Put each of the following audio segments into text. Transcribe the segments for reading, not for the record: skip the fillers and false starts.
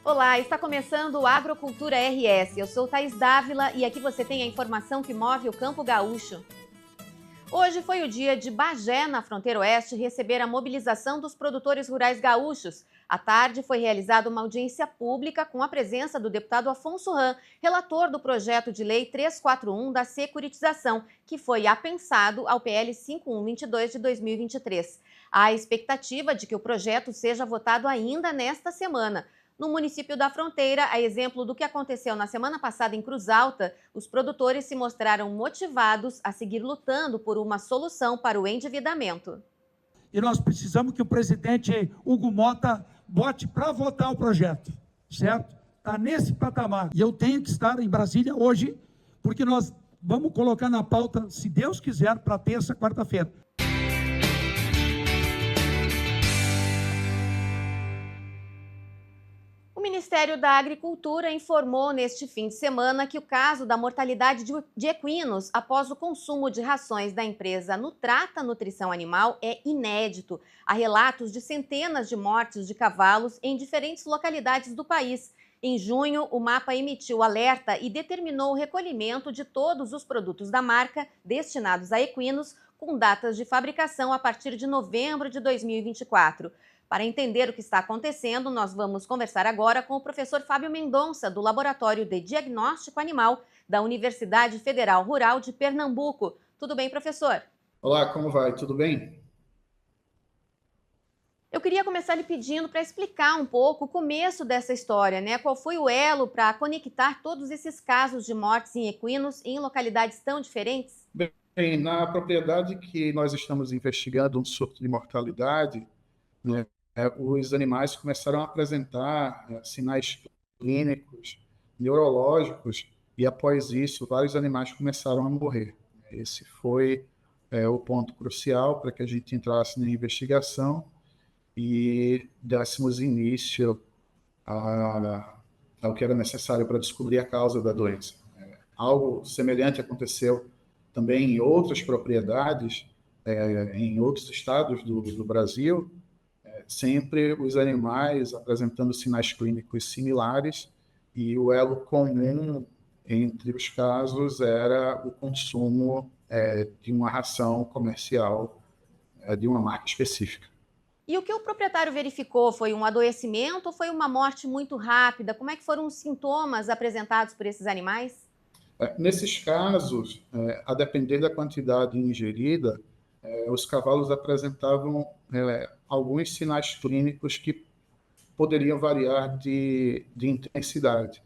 Olá, está começando o Agrocultura RS. Eu sou Thaís Dávila e aqui você tem a informação que move o campo gaúcho. Hoje foi o dia de Bagé, na fronteira oeste, receber a mobilização dos produtores rurais gaúchos. À tarde foi realizada uma audiência pública com a presença do deputado Afonso Ram, relator do projeto de lei 341 da securitização, que foi apensado ao PL 5122 de 2023. Há a expectativa de que o projeto seja votado ainda nesta semana. No município da Fronteira, a exemplo do que aconteceu na semana passada em Cruz Alta, os produtores se mostraram motivados a seguir lutando por uma solução para o endividamento. E nós precisamos que o presidente Hugo Motta bote para votar o projeto, certo? Está nesse patamar. E eu tenho que estar em Brasília hoje, porque nós vamos colocar na pauta, se Deus quiser, para terça, quarta-feira. O Ministério da Agricultura informou neste fim de semana que o caso da mortalidade de equinos após o consumo de rações da empresa Nutrata Nutrição Animal é inédito. Há relatos de centenas de mortes de cavalos em diferentes localidades do país. Em junho, o MAPA emitiu alerta e determinou o recolhimento de todos os produtos da marca destinados a equinos com datas de fabricação a partir de novembro de 2024. Para entender o que está acontecendo, nós vamos conversar agora com o professor Fábio Mendonça, do Laboratório de Diagnóstico Animal da Universidade Federal Rural de Pernambuco. Tudo bem, professor? Olá, como vai? Tudo bem? Eu queria começar lhe pedindo para explicar um pouco o começo dessa história, né? Qual foi o elo para conectar todos esses casos de mortes em equinos em localidades tão diferentes? Bem, na propriedade que nós estamos investigando um surto de mortalidade, né, os animais começaram a apresentar sinais clínicos, neurológicos, e após isso, vários animais começaram a morrer. Esse foi o ponto crucial para que a gente entrasse na investigação e dessemos início ao que era necessário para descobrir a causa da doença. Algo semelhante aconteceu também em outras propriedades, em outros estados do Brasil, sempre os animais apresentando sinais clínicos similares, e o elo comum entre os casos era o consumo de uma ração comercial de uma marca específica. E o que o proprietário verificou foi um adoecimento ou foi uma morte muito rápida? Como é que foram os sintomas apresentados por esses animais? Nesses casos, a depender da quantidade ingerida, os cavalos apresentavam alguns sinais clínicos que poderiam variar de intensidade,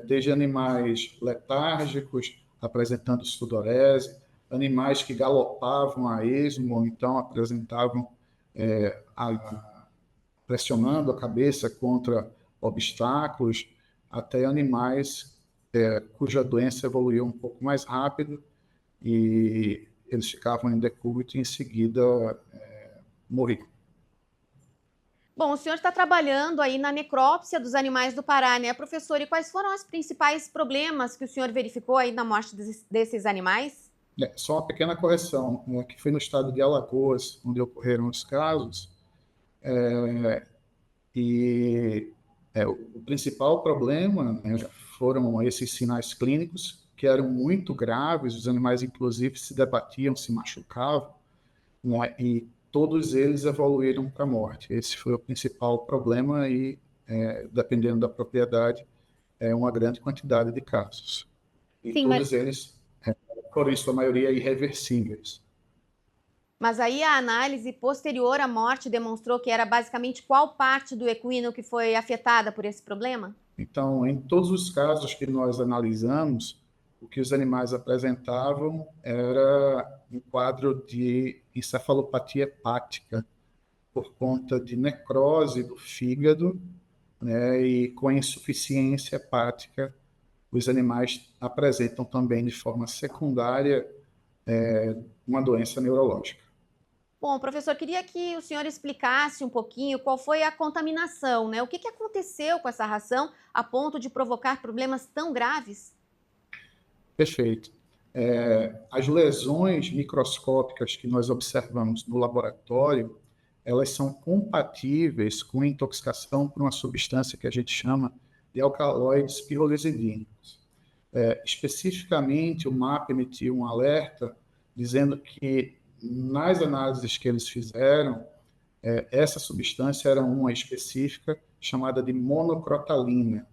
desde animais letárgicos, apresentando sudorese, animais que galopavam a esmo, então apresentavam pressionando a cabeça contra obstáculos, até animais cuja doença evoluiu um pouco mais rápido e eles ficavam em decúbito e em seguida morriam. Bom, o senhor está trabalhando aí na necrópsia dos animais do Pará, né, professor? E quais foram os principais problemas que o senhor verificou aí na morte desses animais? Só uma pequena correção, que foi no estado de Alagoas, onde ocorreram os casos, o principal problema, né, foram esses sinais clínicos, que eram muito graves, os animais inclusive se debatiam, se machucavam, né, e todos eles evoluíram para a morte. Esse foi o principal problema e, dependendo da propriedade, uma grande quantidade de casos. E Sim, todos eles foram, em sua maioria, irreversíveis. Mas aí a análise posterior à morte demonstrou que era basicamente qual parte do equino que foi afetada por esse problema? Então, em todos os casos que nós analisamos, o que os animais apresentavam era um quadro de encefalopatia hepática por conta de necrose do fígado, né, e com insuficiência hepática, os animais apresentam também de forma secundária uma doença neurológica. Bom, professor, queria que o senhor explicasse um pouquinho qual foi a contaminação, né? O que aconteceu com essa ração a ponto de provocar problemas tão graves? Perfeito. As lesões microscópicas que nós observamos no laboratório elas são compatíveis com intoxicação por uma substância que a gente chama de alcaloides pirrolizidínicos. Especificamente, o MAP emitiu um alerta dizendo que, nas análises que eles fizeram, essa substância era uma específica chamada de monocrotalina.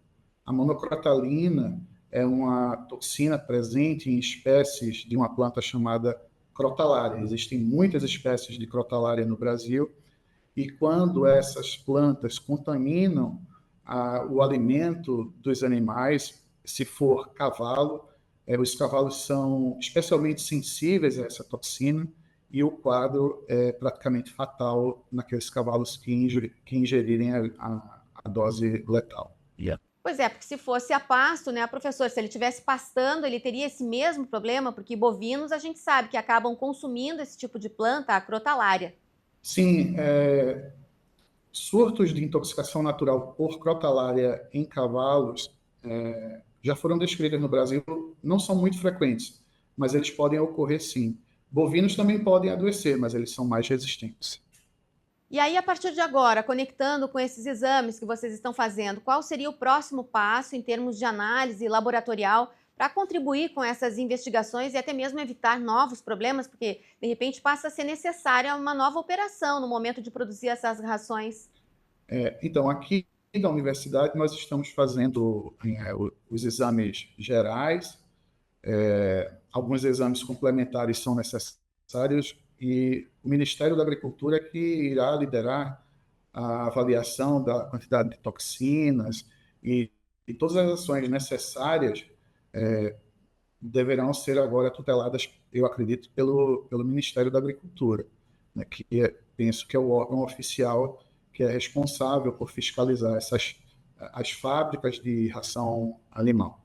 A monocrotalina é uma toxina presente em espécies de uma planta chamada crotalária. Existem muitas espécies de crotalária no Brasil, e quando essas plantas contaminam o alimento dos animais, se for cavalo, os cavalos são especialmente sensíveis a essa toxina, e o quadro é praticamente fatal naqueles cavalos que ingerirem a dose letal. Pois é, porque se fosse a pasto, né, professor, se ele estivesse pastando, ele teria esse mesmo problema, porque bovinos a gente sabe que acabam consumindo esse tipo de planta, a crotalária. Sim, surtos de intoxicação natural por crotalária em cavalos já foram descritos no Brasil, não são muito frequentes, mas eles podem ocorrer sim. Bovinos também podem adoecer, mas eles são mais resistentes. E aí, a partir de agora, conectando com esses exames que vocês estão fazendo, qual seria o próximo passo em termos de análise laboratorial para contribuir com essas investigações e até mesmo evitar novos problemas, porque, de repente, passa a ser necessária uma nova operação no momento de produzir essas rações? Então, aqui na universidade, nós estamos fazendo os exames gerais, alguns exames complementares são necessários, e o Ministério da Agricultura é que irá liderar a avaliação da quantidade de toxinas, e todas as ações necessárias deverão ser agora tuteladas, eu acredito, pelo Ministério da Agricultura, né, que penso que é o órgão oficial que é responsável por fiscalizar as fábricas de ração animal.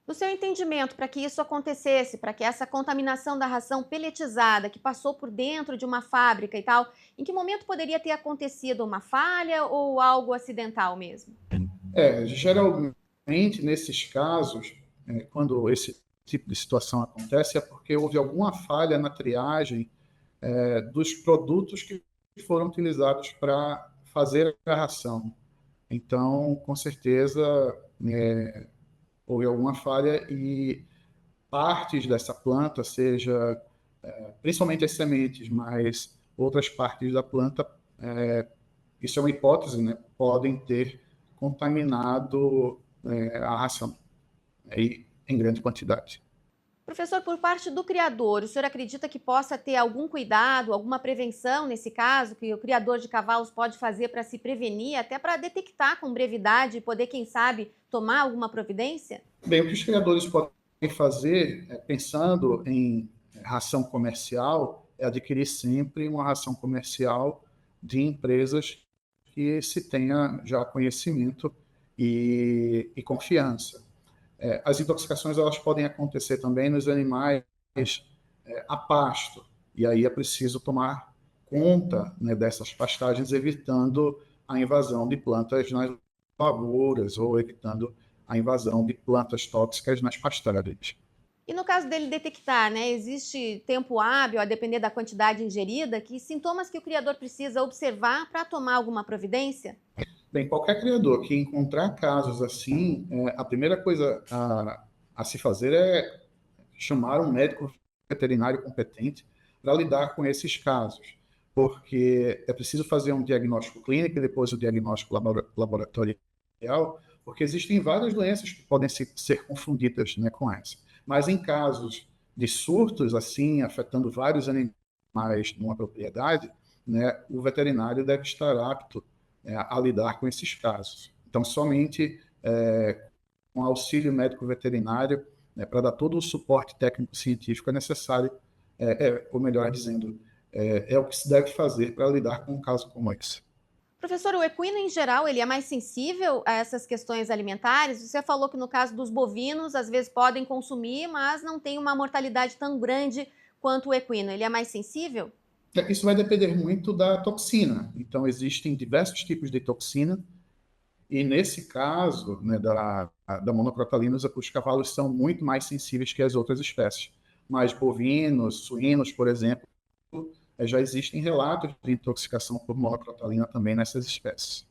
No seu entendimento, para que isso acontecesse, para que essa contaminação da ração peletizada, que passou por dentro de uma fábrica e tal, em que momento poderia ter acontecido uma falha ou algo acidental mesmo? Geralmente, nesses casos, quando esse tipo de situação acontece, é porque houve alguma falha na triagem dos produtos que foram utilizados para fazer a ração. Então, com certeza, houve alguma falha, e partes dessa planta, seja principalmente as sementes, mas outras partes da planta, isso é uma hipótese, né, podem ter contaminado a ração em grande quantidade. Professor, por parte do criador, o senhor acredita que possa ter algum cuidado, alguma prevenção nesse caso, que o criador de cavalos pode fazer para se prevenir, até para detectar com brevidade e poder, quem sabe, tomar alguma providência? Bem, o que os criadores podem fazer, pensando em ração comercial, é adquirir sempre uma ração comercial de empresas que se tenha já conhecimento e confiança. As intoxicações, elas podem acontecer também nos animais a pasto, e aí é preciso tomar conta, né, dessas pastagens, evitando a invasão de plantas nas lavouras ou evitando a invasão de plantas tóxicas nas pastagens. E no caso dele detectar, né, existe tempo hábil, a depender da quantidade ingerida, que sintomas que o criador precisa observar para tomar alguma providência? Bem, qualquer criador que encontrar casos assim, a primeira coisa a se fazer é chamar um médico veterinário competente para lidar com esses casos, porque é preciso fazer um diagnóstico clínico e depois o diagnóstico laboratorial, porque existem várias doenças que podem ser confundidas, né, com essa. Mas em casos de surtos, assim, afetando vários animais numa propriedade, né, o veterinário deve estar apto a lidar com esses casos. Então, somente com auxílio médico veterinário, né, para dar todo o suporte técnico-científico necessário, ou melhor dizendo, é o que se deve fazer para lidar com um caso como esse. Professor, o equino em geral, ele é mais sensível a essas questões alimentares? Você falou que no caso dos bovinos, às vezes podem consumir, mas não tem uma mortalidade tão grande quanto o equino. Ele é mais sensível? Isso vai depender muito da toxina. Então, existem diversos tipos de toxina, e nesse caso, né, da monocrotalina, os cavalos são muito mais sensíveis que as outras espécies. Mas bovinos, suínos, por exemplo, já existem relatos de intoxicação por monocrotalina também nessas espécies.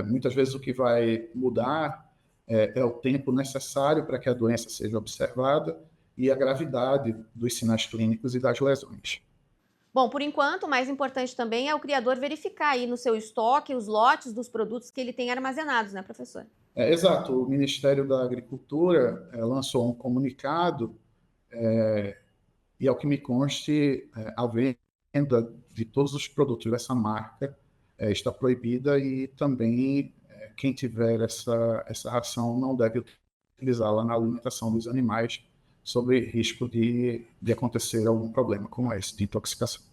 Muitas vezes o que vai mudar é o tempo necessário para que a doença seja observada e a gravidade dos sinais clínicos e das lesões. Bom, por enquanto, o mais importante também é o criador verificar aí no seu estoque os lotes dos produtos que ele tem armazenados, né, professor? Exato. O Ministério da Agricultura lançou um comunicado e, ao que me conste, a venda de todos os produtos dessa marca está proibida e também quem tiver essa ração não deve utilizá-la na alimentação dos animais sob risco de acontecer algum problema como esse, de intoxicação.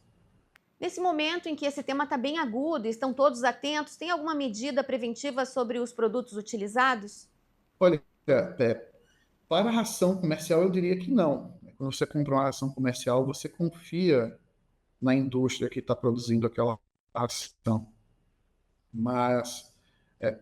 Nesse momento em que esse tema está bem agudo, estão todos atentos, tem alguma medida preventiva sobre os produtos utilizados? Olha, para a ração comercial eu diria que não. Quando você compra uma ração comercial, você confia na indústria que está produzindo aquela ração. Mas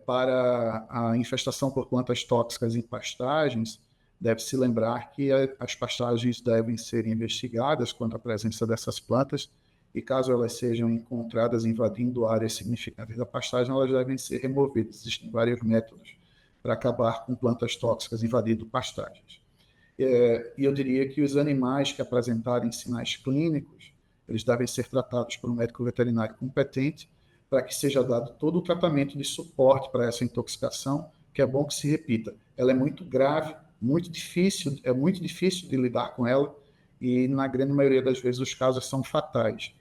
para a infestação por plantas tóxicas em pastagens, deve-se lembrar que as pastagens devem ser investigadas quanto à presença dessas plantas e caso elas sejam encontradas invadindo áreas significativas da pastagem, elas devem ser removidas. Existem vários métodos para acabar com plantas tóxicas invadindo pastagens. E eu diria que os animais que apresentarem sinais clínicos, eles devem ser tratados por um médico veterinário competente para que seja dado todo o tratamento de suporte para essa intoxicação, que é bom que se repita. Ela é muito grave, muito difícil, é muito difícil de lidar com ela e, na grande maioria das vezes, os casos são fatais.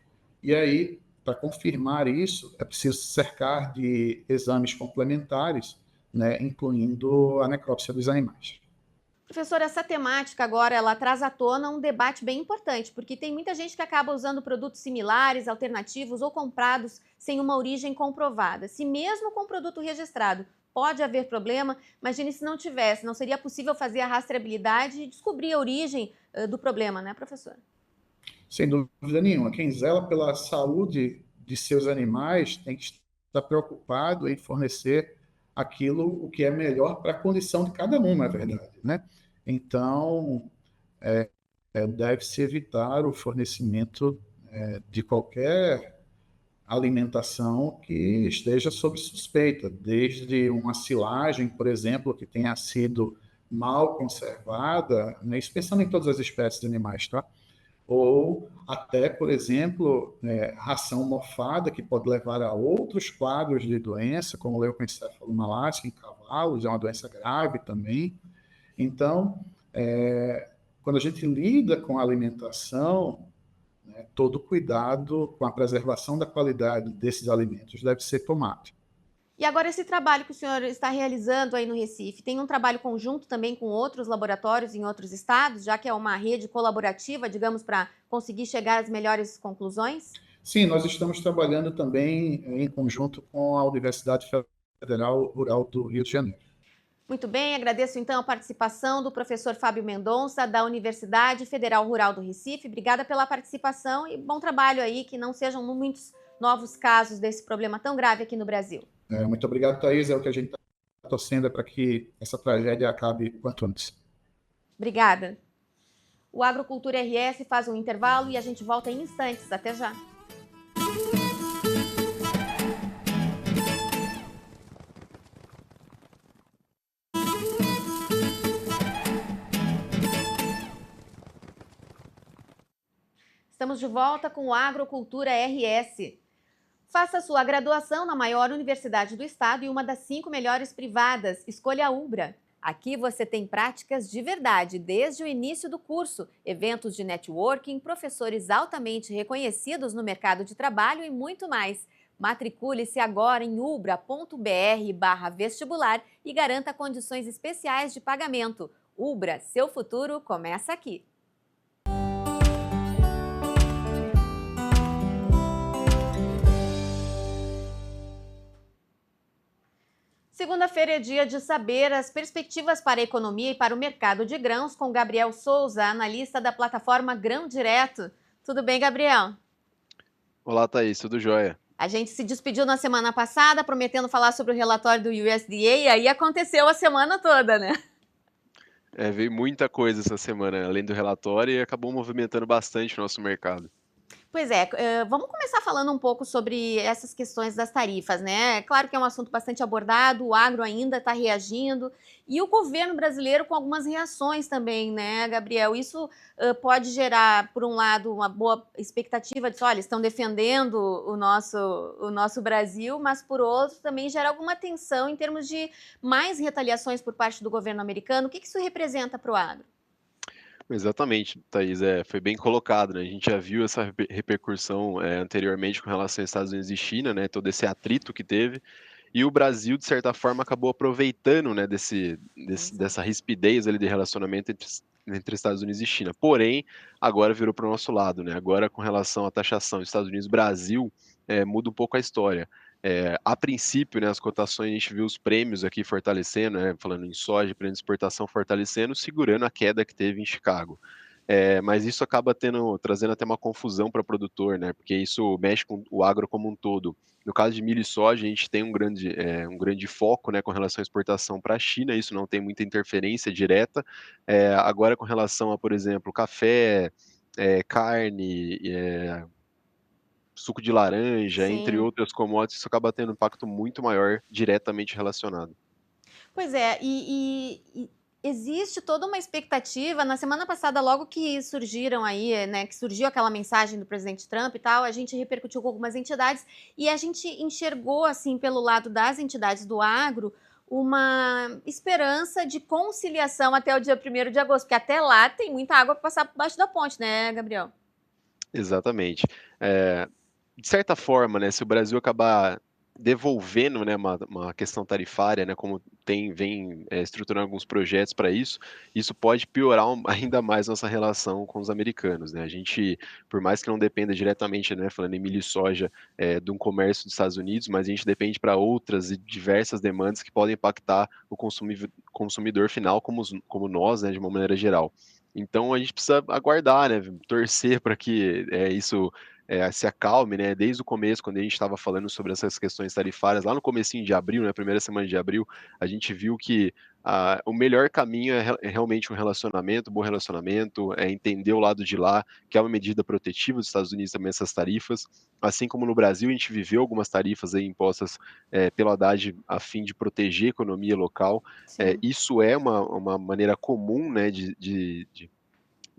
E aí, para confirmar isso, é preciso se cercar de exames complementares, né, incluindo a necrópsia dos animais. Professor, essa temática agora, ela traz à tona um debate bem importante, porque tem muita gente que acaba usando produtos similares, alternativos ou comprados sem uma origem comprovada. Se mesmo com produto registrado pode haver problema, imagine se não tivesse, não seria possível fazer a rastreabilidade e descobrir a origem do problema, né, professor? Sem dúvida nenhuma. Quem zela pela saúde de seus animais tem que estar preocupado em fornecer aquilo o que é melhor para a condição de cada um, na verdade, né? Então, deve-se evitar o fornecimento de qualquer alimentação que esteja sob suspeita, desde uma silagem, por exemplo, que tenha sido mal conservada, né? Isso pensando em todas as espécies de animais, tá? Ou até, por exemplo, ração mofada, que pode levar a outros quadros de doença, como leucoencefalomalácia em cavalos, é uma doença grave também. Então, quando a gente lida com a alimentação, né, todo cuidado com a preservação da qualidade desses alimentos deve ser tomado. E agora esse trabalho que o senhor está realizando aí no Recife, tem um trabalho conjunto também com outros laboratórios em outros estados, já que é uma rede colaborativa, digamos, para conseguir chegar às melhores conclusões? Sim, nós estamos trabalhando também em conjunto com a Universidade Federal Rural do Rio de Janeiro. Muito bem, agradeço então a participação do professor Fábio Mendonça, da Universidade Federal Rural do Recife. Obrigada pela participação e bom trabalho aí, que não sejam muitos novos casos desse problema tão grave aqui no Brasil. Muito obrigado, Thaís. É o que a gente está torcendo para que essa tragédia acabe quanto antes. Obrigada. O Agrocultura RS faz um intervalo e a gente volta em instantes. Até já. Estamos de volta com o Agrocultura RS. Faça sua graduação na maior universidade do estado e uma das 5 melhores privadas. Escolha a Ubra. Aqui você tem práticas de verdade, desde o início do curso, eventos de networking, professores altamente reconhecidos no mercado de trabalho e muito mais. Matricule-se agora em ubra.br/vestibular e garanta condições especiais de pagamento. Ubra, seu futuro começa aqui. Segunda-feira é dia de saber as perspectivas para a economia e para o mercado de grãos com Gabriel Souza, analista da plataforma Grão Direto. Tudo bem, Gabriel? Olá, Thaís, tudo jóia? A gente se despediu na semana passada, prometendo falar sobre o relatório do USDA, e aí aconteceu a semana toda, né? Veio muita coisa essa semana, além do relatório, e acabou movimentando bastante o nosso mercado. Pois é, vamos começar falando um pouco sobre essas questões das tarifas, né? Claro que é um assunto bastante abordado, o agro ainda está reagindo, e o governo brasileiro com algumas reações também, né, Gabriel? Isso pode gerar, por um lado, uma boa expectativa de, olha, estão defendendo o nosso Brasil, mas por outro também gera alguma tensão em termos de mais retaliações por parte do governo americano. O que isso representa para o agro? Exatamente, Thaís, foi bem colocado, né? A gente já viu essa repercussão anteriormente com relação aos Estados Unidos e China, né? Todo esse atrito que teve. E o Brasil, de certa forma, acabou aproveitando, né, dessa Exato. rispidez ali de relacionamento entre Estados Unidos e China. Porém, agora virou para o nosso lado, né? Agora, com relação à taxação Estados Unidos-Brasil, muda um pouco a história. A princípio, né, as cotações, a gente viu os prêmios aqui fortalecendo, né, falando em soja, prêmio de exportação fortalecendo, segurando a queda que teve em Chicago. Mas isso acaba trazendo até uma confusão para o produtor, né? Porque isso mexe com o agro como um todo. No caso de milho e soja, a gente tem um grande foco, né, com relação à exportação para a China, isso não tem muita interferência direta. Agora, com relação a, por exemplo, café, carne, suco de laranja, entre Sim. outras commodities, isso acaba tendo um impacto muito maior diretamente relacionado. Pois é, e existe toda uma expectativa. Na semana passada, logo que surgiram aí, né, que surgiu aquela mensagem do presidente Trump e tal, a gente repercutiu com algumas entidades e a gente enxergou, assim, pelo lado das entidades do agro, uma esperança de conciliação até o dia 1º de agosto, porque até lá tem muita água para passar por baixo da ponte, né, Gabriel? Exatamente. De certa forma, né, se o Brasil acabar devolvendo, né, uma questão tarifária, né, como vem estruturando alguns projetos para isso, isso pode piorar ainda mais nossa relação com os americanos, né? A gente, por mais que não dependa diretamente, né, falando em milho e soja, de um comércio dos Estados Unidos, mas a gente depende para outras e diversas demandas que podem impactar o consumidor final, como nós, né, de uma maneira geral. Então a gente precisa aguardar, né, torcer para que isso se acalme, né? Desde o começo, quando a gente estava falando sobre essas questões tarifárias, lá no comecinho de abril, na primeira semana de abril, a gente viu que o melhor caminho é realmente um relacionamento, um bom relacionamento, é entender o lado de lá, que é uma medida protetiva dos Estados Unidos também essas tarifas, assim como no Brasil a gente viveu algumas tarifas aí impostas pelo Haddad a fim de proteger a economia local. Sim. Isso é uma maneira comum, né, de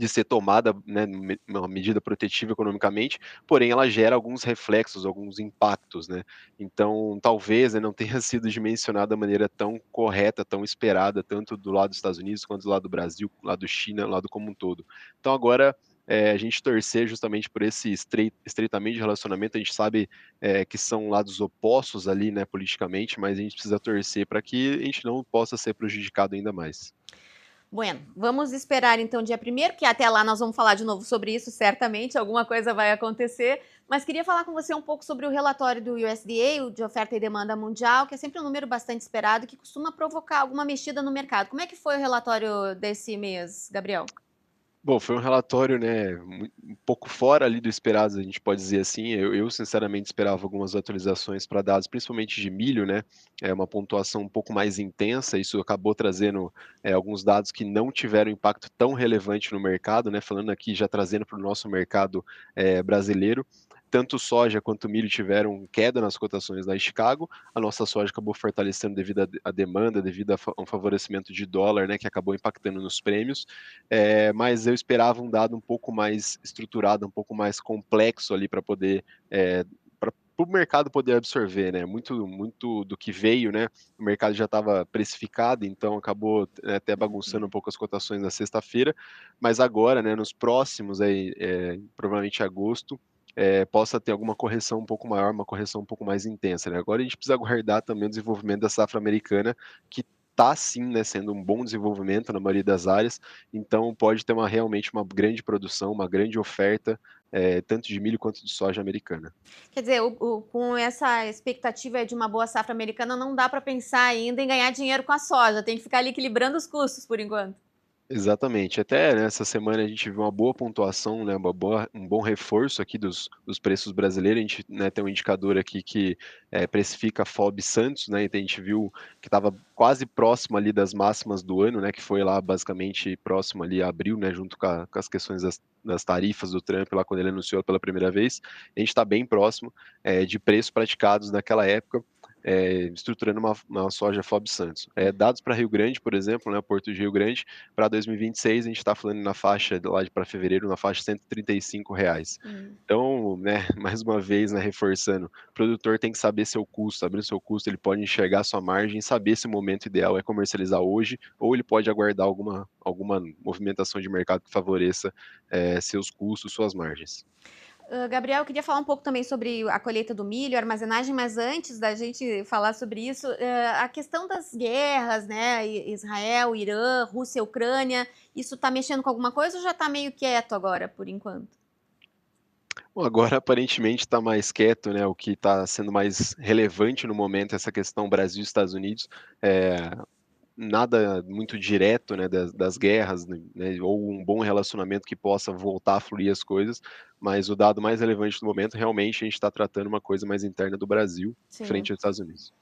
ser tomada, né, uma medida protetiva economicamente, porém ela gera alguns reflexos, alguns impactos, né? Então, talvez, né, não tenha sido dimensionada da maneira tão correta, tão esperada, tanto do lado dos Estados Unidos quanto do lado do Brasil, do lado da China, do lado como um todo. Então, agora, a gente torcer justamente por esse estreitamento de relacionamento, a gente sabe que são lados opostos ali, né, politicamente, mas a gente precisa torcer para que a gente não possa ser prejudicado ainda mais. Bueno, vamos esperar então dia 1º, que até lá nós vamos falar de novo sobre isso, certamente, alguma coisa vai acontecer. Mas queria falar com você um pouco sobre o relatório do USDA, o de oferta e demanda mundial, que é sempre um número bastante esperado, que costuma provocar alguma mexida no mercado. Como é que foi o relatório desse mês, Gabriel? Bom, foi um relatório, né, um pouco fora ali do esperado, a gente pode dizer assim. Eu sinceramente esperava algumas atualizações para dados, principalmente de milho, né? É uma pontuação um pouco mais intensa. Isso acabou trazendo alguns dados que não tiveram impacto tão relevante no mercado, né? Falando aqui já trazendo para o nosso mercado brasileiro. Tanto soja quanto milho tiveram queda nas cotações lá em Chicago. A nossa soja acabou fortalecendo devido à demanda, devido a um favorecimento de dólar, né, que acabou impactando nos prêmios. Mas eu esperava um dado um pouco mais estruturado, um pouco mais complexo ali para poder para o mercado poder absorver, né? Muito do que veio, né? O mercado já estava precificado, então acabou até bagunçando um pouco as cotações na sexta-feira, mas agora, né? Nos próximos aí, provavelmente agosto, possa ter alguma correção um pouco maior, uma correção um pouco mais intensa, né? Agora a gente precisa aguardar também o desenvolvimento da safra americana, que está sim, né, sendo um bom desenvolvimento na maioria das áreas, então pode ter realmente uma grande produção, uma grande oferta, tanto de milho quanto de soja americana. Quer dizer, com essa expectativa de uma boa safra americana, não dá para pensar ainda em ganhar dinheiro com a soja, tem que ficar ali equilibrando os custos por enquanto. Exatamente. Até nessa semana a gente viu uma boa pontuação, né, um bom reforço aqui dos preços brasileiros. A gente, né, tem um indicador aqui que precifica a FOB Santos, né, então a gente viu que estava quase próximo ali das máximas do ano, né, que foi lá basicamente próximo ali a abril, né, junto com as questões das tarifas do Trump lá quando ele anunciou pela primeira vez. A gente está bem próximo de preços praticados naquela época. Estruturando uma soja FOB Santos. Dados para Rio Grande, por exemplo, né, Porto de Rio Grande, para 2026 a gente está falando na faixa, lá para fevereiro, na faixa de R$ 135. Então, né, mais uma vez, né, reforçando, o produtor tem que saber seu custo, sabendo seu custo, ele pode enxergar sua margem, saber se o momento ideal é comercializar hoje, ou ele pode aguardar alguma movimentação de mercado que favoreça seus custos, suas margens. Gabriel, eu queria falar um pouco também sobre a colheita do milho, a armazenagem, mas antes da gente falar sobre isso, a questão das guerras, né? Israel, Irã, Rússia, Ucrânia, isso está mexendo com alguma coisa ou já está meio quieto agora, por enquanto? Bom, agora aparentemente está mais quieto, né? O que está sendo mais relevante no momento é essa questão Brasil e Estados Unidos. Nada muito direto, né, das guerras, né, ou um bom relacionamento que possa voltar a fluir as coisas, mas o dado mais relevante do momento, realmente, a gente está tratando uma coisa mais interna do Brasil, Sim. frente aos Estados Unidos.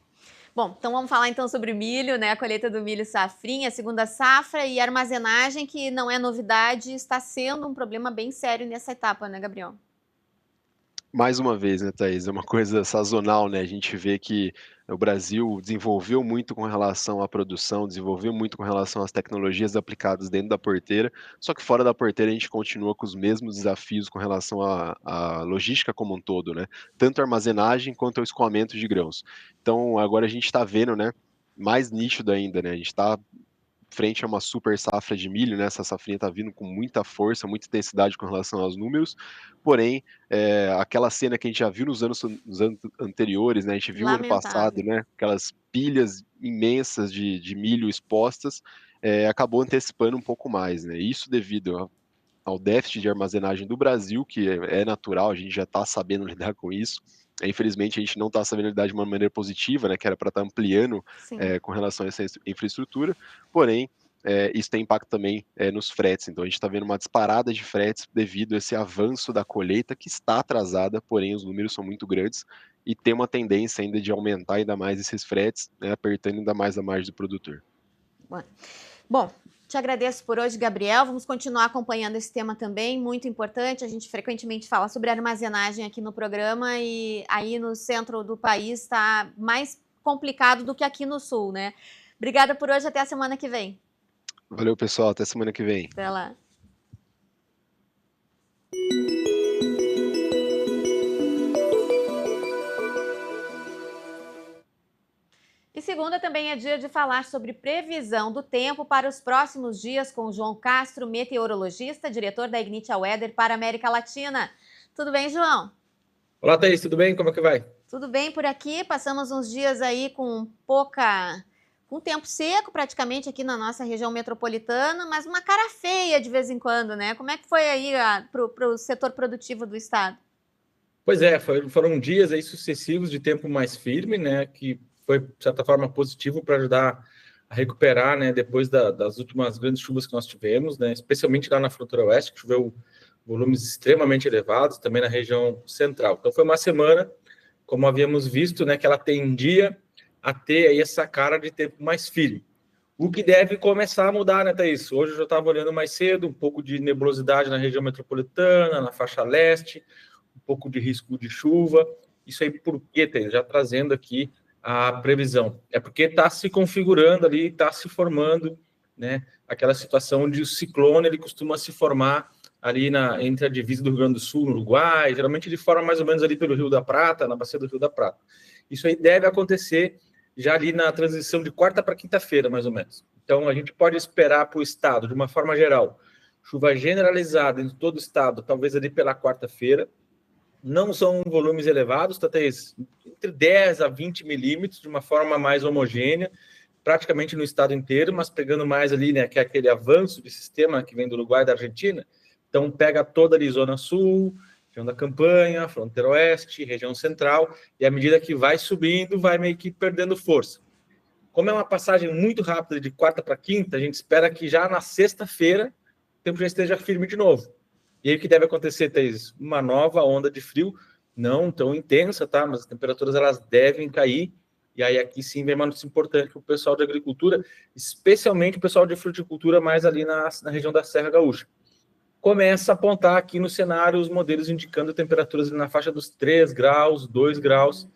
Bom, então vamos falar então sobre o milho, né? A colheita do milho safrinha, a segunda safra e armazenagem, que não é novidade, está sendo um problema bem sério nessa etapa, né, Gabriel? Mais uma vez, né, Thaís, é uma coisa sazonal, né? A gente vê que o Brasil desenvolveu muito com relação à produção, desenvolveu muito com relação às tecnologias aplicadas dentro da porteira, só que fora da porteira a gente continua com os mesmos desafios com relação à logística como um todo, né? Tanto a armazenagem quanto ao escoamento de grãos. Então, agora a gente está vendo, né, mais nítido ainda, né? A gente está frente a uma super safra de milho, né? Essa safrinha está vindo com muita força, muita intensidade com relação aos números, porém, aquela cena que a gente já viu nos anos anteriores, né? A gente viu ano passado, né? Aquelas pilhas imensas de milho expostas, acabou antecipando um pouco mais, né? Isso devido ao déficit de armazenagem do Brasil, que é natural, a gente já está sabendo lidar com isso. Infelizmente, a gente não está sabendo lidar de uma maneira positiva, né, que era para estar ampliando com relação a essa infraestrutura, porém, isso tem impacto também nos fretes. Então, a gente está vendo uma disparada de fretes devido a esse avanço da colheita, que está atrasada, porém, os números são muito grandes e tem uma tendência ainda de aumentar ainda mais esses fretes, né, apertando ainda mais a margem do produtor. Bom, te agradeço por hoje, Gabriel. Vamos continuar acompanhando esse tema também, muito importante. A gente frequentemente fala sobre armazenagem aqui no programa e aí no centro do país está mais complicado do que aqui no sul, né? Obrigada por hoje, até a semana que vem. Valeu, pessoal, até semana que vem. Até lá. E segunda também é dia de falar sobre previsão do tempo para os próximos dias com João Castro, meteorologista, diretor da Ignitia Weather para a América Latina. Tudo bem, João? Olá, Thaís, tudo bem? Como é que vai? Tudo bem por aqui, passamos uns dias aí com tempo seco praticamente aqui na nossa região metropolitana, mas uma cara feia de vez em quando, né? Como é que foi aí para o setor produtivo do estado? Pois é, foram dias aí sucessivos de tempo mais firme, né? Que foi, de certa forma, positivo para ajudar a recuperar, né? Depois das últimas grandes chuvas que nós tivemos, né? Especialmente lá na fronteira oeste, que choveu volumes extremamente elevados, também na região central. Então foi uma semana, como havíamos visto, né? Que ela tendia a ter aí essa cara de tempo mais firme. O que deve começar a mudar, né, Thaís? Hoje eu já estava olhando mais cedo, um pouco de nebulosidade na região metropolitana, na faixa leste, um pouco de risco de chuva. Isso aí por quê, Thaís? Já trazendo aqui a previsão. É porque está se configurando ali, está se formando, né, aquela situação onde o ciclone ele costuma se formar ali entre a divisa do Rio Grande do Sul, no Uruguai. Geralmente ele forma mais ou menos ali pelo Rio da Prata, na bacia do Rio da Prata. Isso aí deve acontecer já ali na transição de quarta para quinta-feira, mais ou menos. Então, a gente pode esperar para o estado, de uma forma geral, chuva generalizada em todo o estado, talvez ali pela quarta-feira. Não são volumes elevados, tá, Thaís? Entre 10 a 20 milímetros, de uma forma mais homogênea, praticamente no estado inteiro, mas pegando mais ali, né, que é aquele avanço de sistema que vem do Uruguai e da Argentina. Então, pega toda ali, Zona Sul, região da Campanha, fronteira oeste, região central, e à medida que vai subindo, vai meio que perdendo força. Como é uma passagem muito rápida de quarta para quinta, a gente espera que já na sexta-feira o tempo já esteja firme de novo. E aí o que deve acontecer, Thaís? Uma nova onda de frio, não tão intensa, tá? Mas as temperaturas elas devem cair. E aí aqui sim vem uma notícia importante para o pessoal de agricultura, especialmente o pessoal de fruticultura mais ali na região da Serra Gaúcha. Começa a apontar aqui no cenário os modelos indicando temperaturas na faixa dos 3 graus, 2 graus,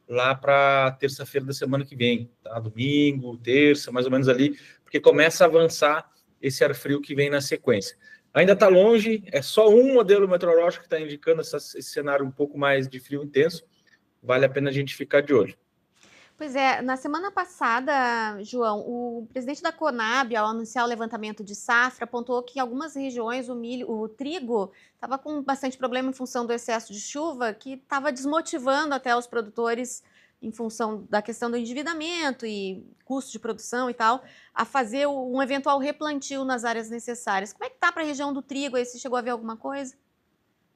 lá para terça-feira da semana que vem, tá? Domingo, terça, mais ou menos ali, porque começa a avançar esse ar frio que vem na sequência. Ainda está longe, é só um modelo meteorológico que está indicando esse cenário um pouco mais de frio intenso, vale a pena a gente ficar de olho. Pois é, na semana passada, João, o presidente da Conab, ao anunciar o levantamento de safra, apontou que em algumas regiões o trigo estava com bastante problema em função do excesso de chuva, que estava desmotivando até os produtores, em função da questão do endividamento e custo de produção e tal, a fazer um eventual replantio nas áreas necessárias. Como é que está para a região do trigo aí? Você chegou a ver alguma coisa?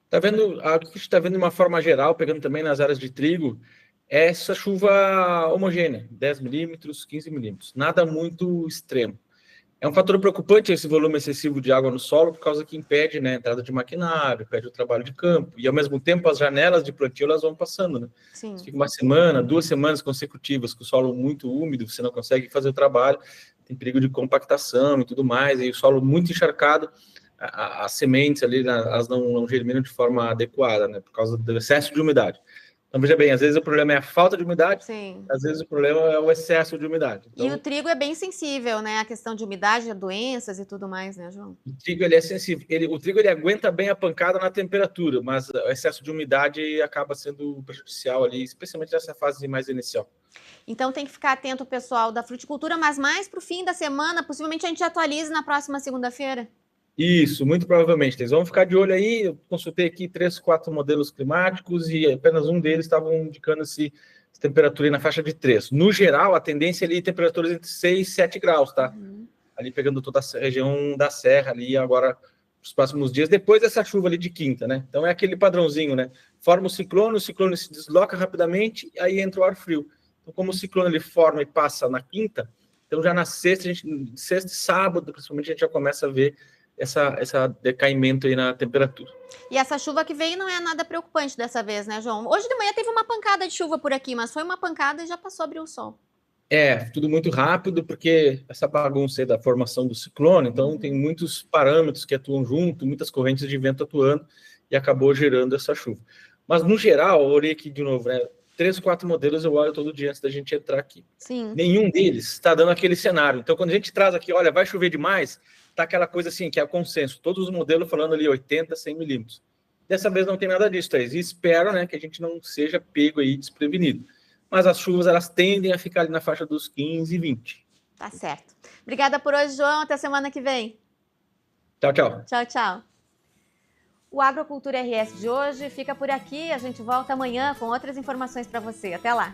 Tá vendo, a gente está vendo de uma forma geral, pegando também nas áreas de trigo, essa chuva homogênea, 10 milímetros, 15 milímetros, nada muito extremo. É um fator preocupante esse volume excessivo de água no solo, por causa que impede, né, a entrada de maquinário, impede o trabalho de campo, e ao mesmo tempo as janelas de plantio elas vão passando, né? Sim. Fica uma semana, 2 semanas consecutivas com o solo muito úmido, você não consegue fazer o trabalho, tem perigo de compactação e tudo mais, e o solo muito encharcado, as sementes ali, elas não germinam de forma adequada, né, por causa do excesso de umidade. Então, veja bem, às vezes o problema é a falta de umidade, Sim. às vezes o problema é o excesso de umidade. Então, E o trigo é bem sensível, né? A questão de umidade, a doenças e tudo mais, né, João? o trigo ele é sensível. O trigo ele aguenta bem a pancada na temperatura, mas o excesso de umidade acaba sendo prejudicial ali, especialmente nessa fase mais inicial. Então tem que ficar atento o pessoal da fruticultura, mas mais para o fim da semana, possivelmente a gente atualize na próxima segunda-feira. Isso, muito provavelmente. Eles vão ficar de olho aí. Eu consultei aqui 3, 4 modelos climáticos e apenas um deles estava indicando essa temperatura aí na faixa de 3. No geral, a tendência é ali temperaturas entre 6 e 7 graus, tá? Ali pegando toda a região da serra ali agora nos próximos dias, depois dessa chuva ali de quinta, né? Então é aquele padrãozinho, né? Forma o ciclone se desloca rapidamente e aí entra o ar frio. Então, como o ciclone ele forma e passa na quinta, então já na sexta e sábado, principalmente, a gente já começa a ver essa decaimento aí na temperatura. E essa chuva que veio não é nada preocupante dessa vez, né, João? Hoje de manhã teve uma pancada de chuva por aqui, mas foi uma pancada e já passou a abrir o sol. É, tudo muito rápido, porque essa bagunça aí da formação do ciclone, então tem muitos parâmetros que atuam junto, muitas correntes de vento atuando, e acabou gerando essa chuva. Mas, no geral, eu olhei aqui de novo, né? 3, 4 modelos eu olho todo dia antes da gente entrar aqui. Sim. Nenhum deles está dando aquele cenário. Então, quando a gente traz aqui, olha, vai chover demais, tá aquela coisa assim, que é o consenso. Todos os modelos falando ali 80, 100 milímetros. Dessa vez não tem nada disso, Thaís. E espero, né, que a gente não seja pego aí desprevenido. Mas as chuvas, elas tendem a ficar ali na faixa dos 15 e 20. Tá certo. Obrigada por hoje, João. Até semana que vem. Tchau, tchau. Tchau, tchau. O Agrocultura RS de hoje fica por aqui. A gente volta amanhã com outras informações para você. Até lá.